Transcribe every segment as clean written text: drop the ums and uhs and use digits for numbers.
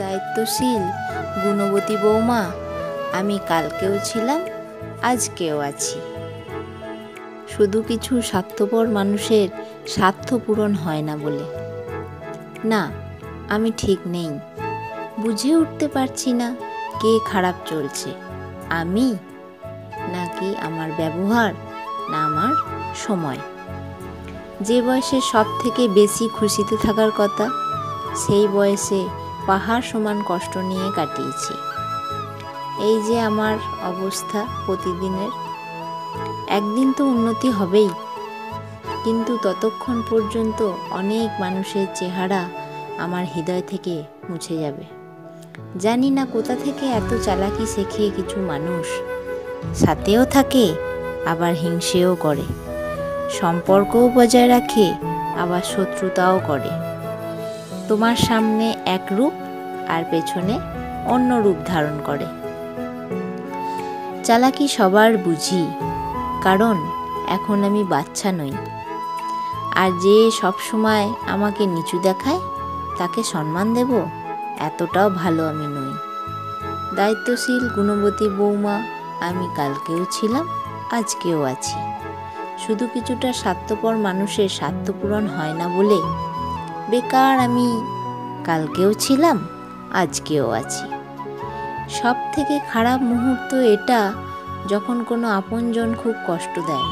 দায়িত্বশীল গুণবতী বৌমা আমি কালকেও ছিলাম, আজকেও আছি। শুধু কিছু স্বার্থপর মানুষের স্বার্থ পূরণ হয় না বলে। না, আমি ঠিক নেই। বুঝে উঠতে পারছি না কে খারাপ চলছে, আমি নাকি আমার ব্যবহার, না আমার সময়। যে বয়সে সব থেকে বেশি খুশিতে থাকার কথা, সেই বয়সে পাহাড় সমান কষ্ট নিয়ে কাটিয়েছি। এই যে আমার অবস্থা প্রতিদিনের। একদিন তো উন্নতি হবেই, কিন্তু ততক্ষণ পর্যন্ত অনেক মানুষের চেহারা আমার হৃদয় থেকে মুছে যাবে। জানি না কোথা থেকে এত চালাকি শেখে কিছু মানুষ। সাথেও থাকে, আবার হিংসেও করে। সম্পর্কও বজায় রাখে, আবার শত্রুতাও করে। তোমার সামনে এক রূপ আর পেছনে অন্য রূপ ধারণ করে। চালাকি সবার বুঝি, কারণ এখন আমি বাচ্চা নই। আর যে সব সময় আমাকে নিচু দেখায়, তাকে সম্মান দেব, এতটাও ভালো আমি নই। দায়িত্বশীল গুণবতী বৌমা আমি কালকেও ছিলাম, আজকেও আছি। শুধু কিছুটা স্বার্থপর মানুষের স্বার্থ পূরণ হয় না বলে বেকার আমি কালকেও ছিলাম, আজকেও আছি। সব থেকে খারাপ মুহূর্ত এটা, যখন কোনো আপনজন খুব কষ্ট দেয়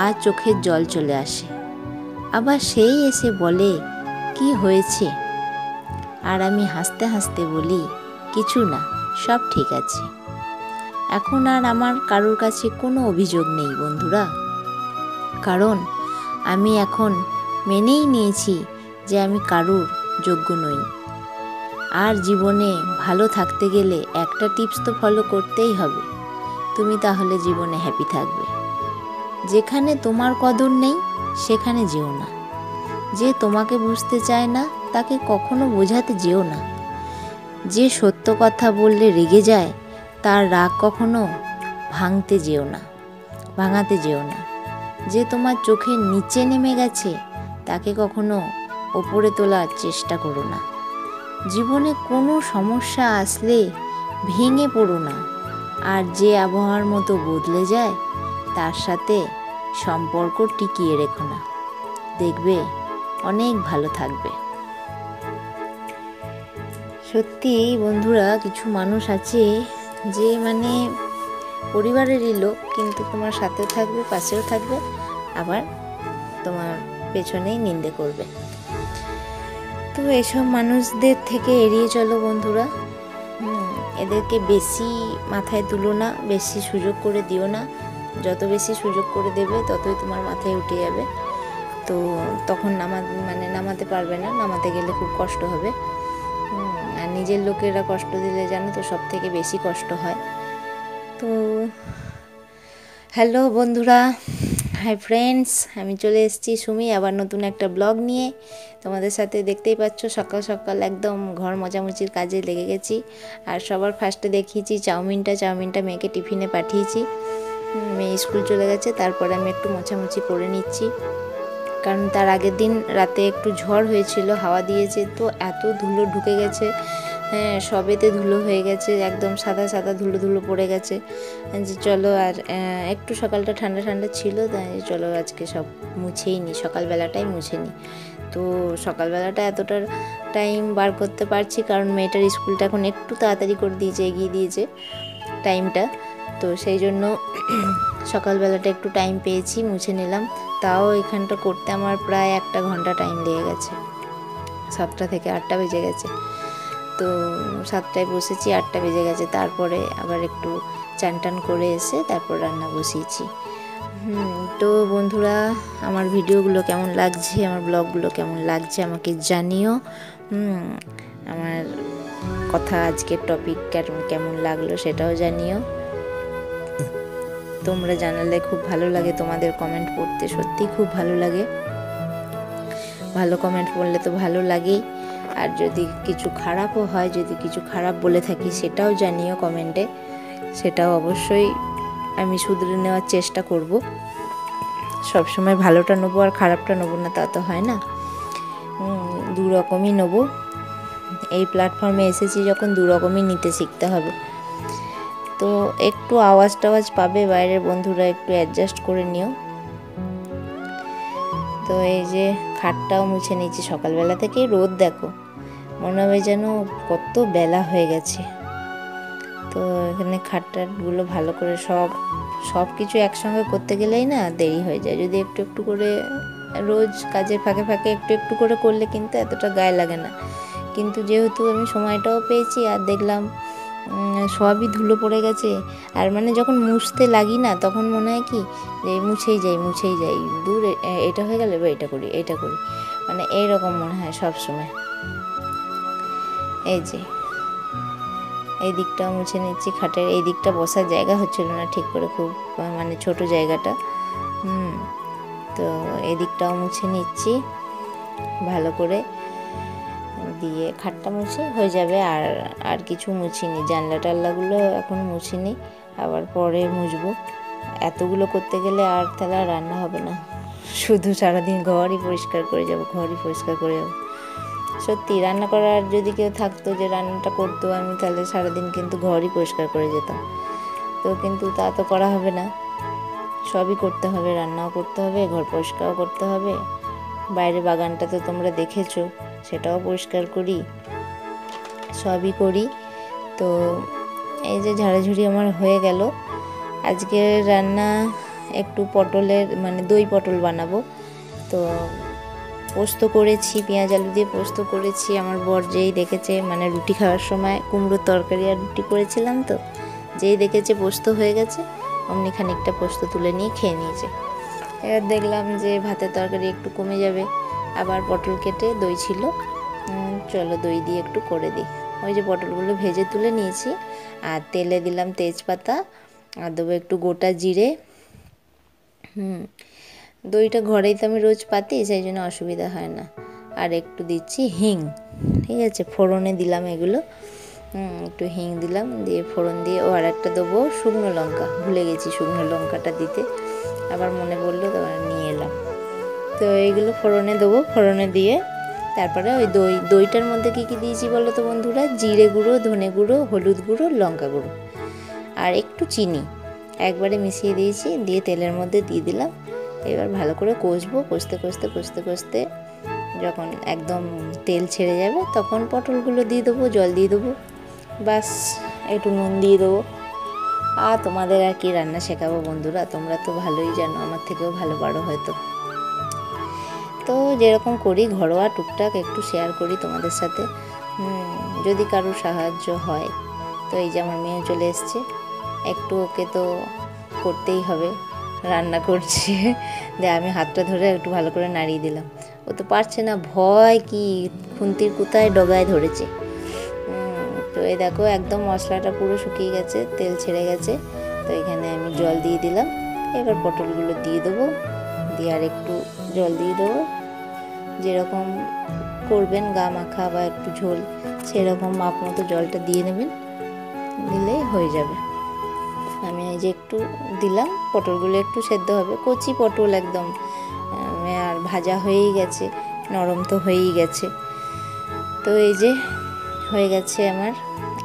আর চোখের জল চলে আসে। আবার সেই এসে বলে, কি হয়েছে? আর আমি হাসতে হাসতে বলি, কিছু না, সব ঠিক আছে। এখন আর আমার কারোর কাছে কোনো অভিযোগ নেই বন্ধুরা, কারণ আমি এখন মেনেই নিয়েছি যে আমি কারোর যোগ্য নই। আর জীবনে ভালো থাকতে গেলে একটা টিপস তো ফলো করতেই হবে, তুমি তাহলে জীবনে হ্যাপি থাকবে। যেখানে তোমার কদর নেই সেখানে যেও না। যে তোমাকে বুঝতে চায় না তাকে কখনো বোঝাতে যেও না। যে সত্য কথা বললে রেগে যায়, তার রাগ কখনো ভাঙাতে যেও না। যে তোমার চোখের নিচে নেমে গেছে, তাকে কখনো ওপরে তোলার চেষ্টা করো না। জীবনে কোনো সমস্যা আসলে ভেঙে পড়ো না। আর যে আবহাওয়ার মতো বদলে যায়, তার সাথে সম্পর্ক টিকিয়ে রেখো না। দেখবে অনেক ভালো থাকবে। সত্যি বন্ধুরা, কিছু মানুষ আছে যে পরিবারেরই লোক, কিন্তু তোমার সাথেও থাকবে, পাশেও থাকবে, আবার তোমার পেছনেই নিন্দে করবে। তো এসব মানুষদের থেকে এড়িয়ে চলো বন্ধুরা। এদেরকে বেশি মাথায় তুলো না, বেশি সুযোগ করে দিও না। যত বেশি সুযোগ করে দেবে, ততই তোমার মাথায় উঠে যাবে। তো তখন নামাতে পারবে না, নামাতে গেলে খুব কষ্ট হবে। আর নিজের লোকেরা কষ্ট দিলে জানো তো সব থেকে বেশি কষ্ট হয়। তো হ্যালো বন্ধুরা, হাই ফ্রেন্ডস, আমি চলে এসেছি সুমি আবার নতুন একটা ব্লগ নিয়ে তোমাদের সাথে। দেখতেই পাচ্ছ সকাল সকাল একদম ঘর মোছামুছির কাজে লেগে গেছি। আর সবার ফার্স্টে দেখিয়েছি চাউমিনটা মেয়েকে টিফিনে পাঠিয়েছি। মেয়ে স্কুল চলে গেছে, তারপরে আমি একটু মোছামুছি করে নিচ্ছি। কারণ তার আগের দিন রাতে একটু ঝড় হয়েছিল, হাওয়া দিয়েছে, তো এত ধুলো ঢুকে গেছে, সবেতে ধুলো হয়ে গেছে, একদম সাদা সাদা ধুলো পড়ে গেছে। যে চলো, আর একটু সকালটা ঠান্ডা ঠান্ডা ছিল, তাই চলো আজকে সব মুছেই নিই, সকালবেলাটাই মুছে নিই। তো সকালবেলাটা এতটা টাইম বার করতে পারছি কারণ মেয়েটার স্কুলটা এখন একটু তাড়াতাড়ি করে দিয়েছে, এগিয়ে দিয়েছে টাইমটা। তো সেই জন্য সকালবেলাটা একটু টাইম পেয়েছি, মুছে নিলাম। তাও এখানটা করতে আমার প্রায় 1 ঘন্টা টাইম লেগে গেছে। 7টা থেকে 8টা বেজে গেছে। তো 7টায় বসেছি, 8টা বেজে গেছে। তারপরে আবার একটু চান টান করে এসে তারপর রান্না বসিয়েছি। তো বন্ধুরা, আমার ভিডিওগুলো কেমন লাগছে, আমার ব্লগগুলো কেমন লাগছে আমাকে জানিও। আমার কথা, আজকের টপিক কেমন লাগলো সেটাও জানিও। তোমরা জানালে খুব ভালো লাগে, তোমাদের কমেন্ট পড়তে সত্যি খুব ভালো লাগে। ভালো কমেন্ট পড়লে তো ভালো লাগেই। আর যদি কিছু খারাপও হয়, যদি কিছু খারাপ বলে থাকি, সেটাও জানিও কমেন্টে। সেটাও অবশ্যই আমি শুধরে নেওয়ার চেষ্টা করব। সবসময় ভালোটা নেবো আর খারাপটা নেবো না, তা তো হয় না। দু রকমই নেবো। এই প্ল্যাটফর্মে এসেছি যখন দু রকমই নিতে শিখতে হবে। তো একটু আওয়াজ টাওয়াজ পাবে বাইরের বন্ধুরা, একটু অ্যাডজাস্ট করে নিও। তো এই যে খাটটাও মুছে নিয়েছি, সকালবেলা থেকেই রোদ দেখো, মনে হবে যেন কত বেলা হয়ে গেছে। তো এখানে খাটটাগুলো ভালো করে সব কিছু একসঙ্গে করতে গেলেই না দেরি হয়ে যায়। যদি একটু একটু করে রোজ কাজের ফাঁকে ফাঁকে একটু একটু করে করলে কিন্তু এতটা গায়ে লাগে না। কিন্তু যেহেতু আমি সময়টাও পেয়েছি আর দেখলাম সবই ধুলো পড়ে গেছে, আর মানে যখন মুছতে লাগি না তখন মনে হয় কি যে মুছেই যাই, দূর এটা হয়ে গেলে বা এটা করি, মানে এইরকম মনে হয় সব সময়। এই যে এই দিকটাও মুছে নিচ্ছি, খাটের এই দিকটা বসার জায়গা হচ্ছিল না ঠিক করে, খুব মানে ছোট জায়গাটা। তো এই দিকটাও মুছে নিচ্ছি ভালো করে, দিয়ে খাটটা মুছে হয়ে যাবে। আর কিছু মুছিনি, জানলা টাল্লাগুলো এখন মুছিনি, আবার পরে মুছবো। এতগুলো করতে গেলে আর তাহলে রান্না হবে না, শুধু সারাদিন ঘরই পরিষ্কার করে যাব। সত্যি রান্না করার যদি কেউ থাকতো যে রান্নাটা করতো, আমি তাহলে সারাদিন কিন্তু ঘরই পরিষ্কার করে যেতাম। তো কিন্তু তা তো করা হবে না, সবই করতে হবে, রান্নাও করতে হবে, ঘর পরিষ্কারও করতে হবে। বাইরে বাগানটা তো তোমরা দেখেছো, সেটাও পরিষ্কার করি, সবই করি। তো এই যে ঝাড়াঝুড়ি আমার হয়ে গেল। আজকে রান্না একটু পটলের মানে দই পটল বানাবো। তো পোস্ত করেছি, পেঁয়াজ আলু দিয়ে পোস্ত করেছি। আমার বর যেই দেখেছে, মানে রুটি খাওয়ার সময় কুমড়োর তরকারি আর রুটি করেছিলাম, তো যেই দেখেছে পোস্ত হয়ে গেছে অমনি খানিকটা পোস্ত তুলে নিয়ে খেয়ে নিয়েছে। এবার দেখলাম যে ভাতের তরকারি একটু কমে যাবে, আবার পটল কেটে দই ছিল, চলো দই দিয়ে একটু করে দিই। ওই যে পটলগুলো ভেজে তুলে নিয়েছি, আর তেলে দিলাম তেজপাতা, আর দেবো একটু গোটা জিরে। দইটা ঘরেই তো আমি রোজ পাতি, সেই জন্য অসুবিধা হয় না। আর একটু দিচ্ছি হিং, ঠিক আছে, ফোড়নে দিলাম এগুলো, একটু হিং দিলাম, দিয়ে ফোড়ন দিয়ে আর একটা দেবো শুকনো লঙ্কা, ভুলে গেছি শুকনো লঙ্কাটা দিতে, আবার মনে পড়লো তো নিয়ে এলাম। তো এইগুলো ফোড়নে দেবো, ফোড়নে দিয়ে তারপরে ওই দইটার মধ্যে কী কী দিয়েছি বলো তো বন্ধুরা, জিরে গুঁড়ো, ধনে গুঁড়ো, হলুদ গুঁড়ো, লঙ্কা গুঁড়ো আর একটু চিনি একবারে মিশিয়ে দিয়েছি, দিয়ে তেলের মধ্যে দিয়ে দিলাম। এবার ভালো করে কষবো, কষতে যখন একদম তেল ছেড়ে যাবে তখন পটলগুলো দিয়ে দেবো, জল দিয়ে দেবো, বাস একটু নুন দিয়ে দেবো। আর তোমাদের আর কি রান্না শেখাবো বন্ধুরা, তোমরা তো ভালোই জানো, আমার থেকেও ভালো পারো হয়তো। তো যেরকম করি ঘরোয়া টুকটাক একটু শেয়ার করি তোমাদের সাথে, যদি কারোর সাহায্য হয়। তো এই যে আমার মেয়ে চলে এসছে, একটু ওকে তো করতেই হবে, রান্না করছে, দিয়ে আমি হাতটা ধরে একটু ভালো করে নাড়িয়ে দিলাম। ও তো পারছে না, ভয় কি খুন্তির কুতায় ডগায় ধরেছে। তো এই দেখো একদম মশলাটা পুরো শুকিয়ে গেছে, তেল ছেড়ে গেছে। তো এখানে আমি জল দিয়ে দিলাম, এবার পটলগুলো দিয়ে দেবো, দিয়ে আর একটু জল দিয়ে দেবো। যেরকম করবেন গা মাখা বা একটু ঝোল, সেরকম মাপ মতো জলটা দিয়ে নেবেন, দিলেই হয়ে যাবে। আমি এই যে একটু দিলাম, পটলগুলো একটু সেদ্ধ হবে, কচি পটল একদম, আর ভাজা হয়েই গেছে, নরম তো হয়েই গেছে। তো এই যে হয়ে গেছে আমার।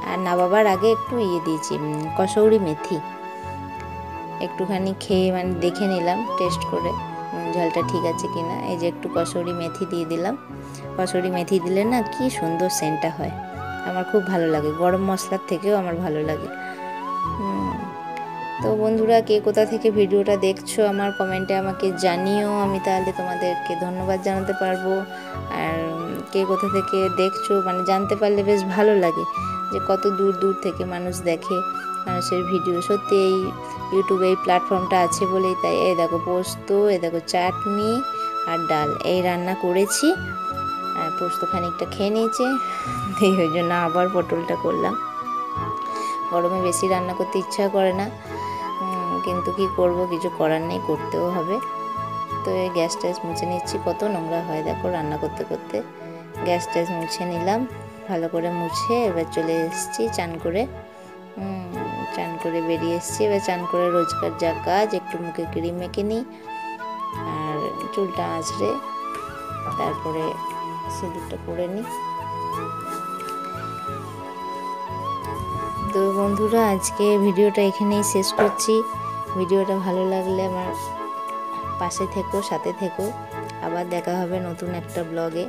আর নামাবার আগে একটু দিয়েছি কসৌরি মেথি, একটুখানি খেয়ে মানে দেখে নিলাম টেস্ট করে ঝালটা ঠিক আছে কিনা। এই যে একটু কসৌরি মেথি দিয়ে দিলাম। কসৌরি মেথি দিলে না কি সুন্দর সেন্টটা হয়, আমার খুব ভালো লাগে, গরম মশলার থেকেও আমার ভালো লাগে। তো বন্ধুরা কে কোথা থেকে ভিডিওটা দেখছো আমার কমেন্টে আমাকে জানিও, আমি তাহলে তোমাদেরকে ধন্যবাদ জানাতে পারবো। আর কে কোথা থেকে দেখছো মানে জানতে পারলে বেশ ভালো লাগে, যে কত দূর দূর থেকে মানুষ দেখে মানুষের ভিডিও। সত্যি এই ইউটিউবে এই প্ল্যাটফর্মটা আছে বলেই তাই। এই দেখো পোস্ত, এই দেখো চাটনি আর ডাল, এই রান্না করেছি। আর পোস্ত খানিকটা খেয়ে নিয়েছে, এই ওই জন্য আবার পটলটা করলাম। গরমে বেশি রান্না করতে ইচ্ছা করে না, কিন্তু কি করব, কিছু করার নেই, করতেও হবে। তো এই গ্যাস ট্যাস মুছে নিচ্ছি, কত নোংরা হয় দেখো রান্না করতে করতে। গ্যাস ট্যাস মুছে নিলাম, ভালো করে মুছে এবার চলে এসেছি চান করে। চান করে বেরিয়ে এসেছি, এবার চান করে রোজকার যা কাজ, একটু মুখে ক্রিম মেখে নিই, আর চুলটা আঁচড়ে তারপরে সিঁদুরটা পরে নিই। তো বন্ধুরা, আজকে ভিডিওটা এখানেই শেষ করছি। ভিডিওটা ভালো লাগলে আমার পাশে থেকো, সাথে থেকো। আবার দেখা হবে নতুন একটা ব্লগে।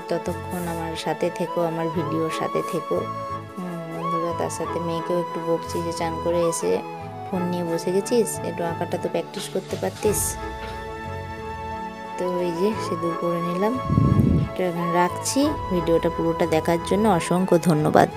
ততক্ষণ আমার সাথে থেকো, আমার ভিডিওর সাথে থেকো বন্ধুরা। তার সাথে মেয়েকেও একটু বকছি যে চান করে এসে ফোন নিয়ে বসে গেছিস, একটু আঁকাটা তো প্র্যাকটিস করতে পারতিস। তো এই যে সিঁদুর করে নিলাম। এটা এখন রাখছি। ভিডিওটা পুরোটা দেখার জন্য অসংখ্য ধন্যবাদ।